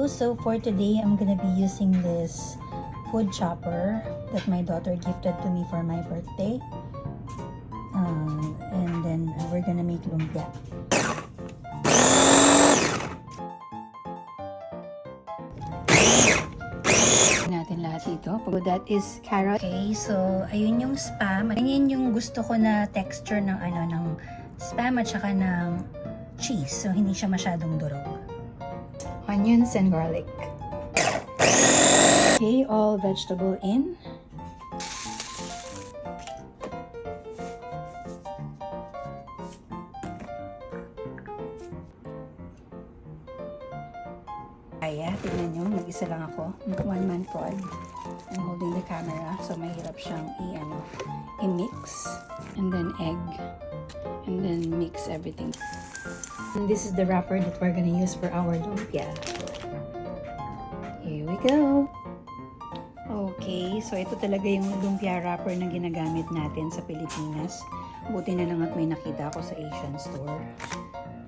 So for today, I'm gonna be using this food chopper that my daughter gifted to me for my birthday. And then we're gonna make lumpia. Natin lahat dito. So that is carrot. Okay, so ayun yung spam. Ayun yung gusto ko na texture ng ng spam at saka ng cheese. So hindi siya masyadong durog. Onions and garlic. Okay, all vegetable in. Kaya, tignan nyo, mag-isa lang ako. One-man pod. I'm holding the camera, so mahirap siyang i-mix. And then egg. And then mix everything. And this is the wrapper that we're gonna use for our lumpia. Here we go. Okay, so ito talaga yung lumpia wrapper na ginagamit natin sa Pilipinas. Buti na lang at may nakita ako sa Asian store.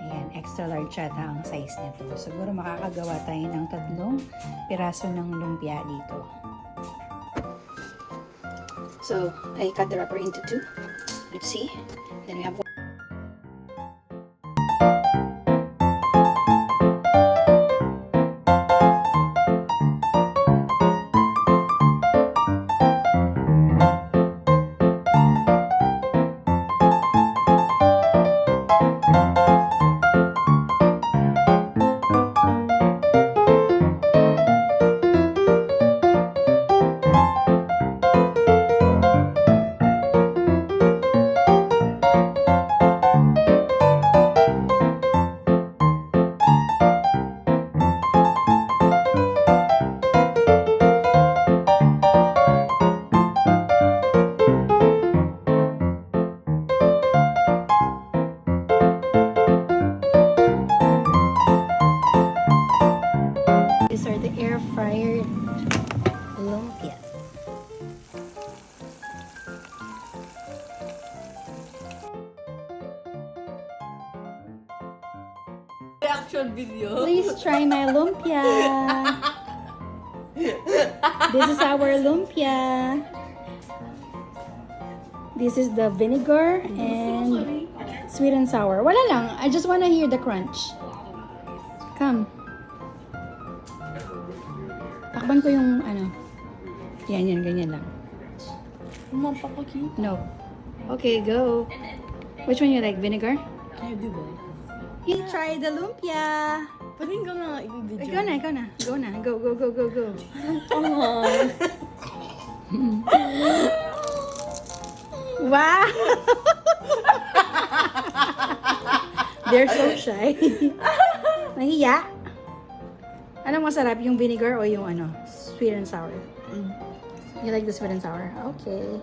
Ayan, extra large yata ang size nito. Siguro makakagawa tayo ng 3 piraso ng lumpia dito. So, I cut the wrapper into 2. Let's see. Then we have these are the air fryer lumpia. Reaction video. Please try my lumpia. This is our lumpia. This is the vinegar and sweet and sour. Wala lang. I just wanna hear the crunch. Come. Takban ko yung Yan, ganyan lang. Mapapakita. No. Okay, go. Which one you like? Vinegar? Ay, di ba? You try the lumpia. Pwede ka na i-video. Ikaw na. Go na. Go. Angan. Wow! They're so shy. Nahiya. Anong masarap? Yung vinegar o yung sweet and sour? You like the sweet and sour? Okay.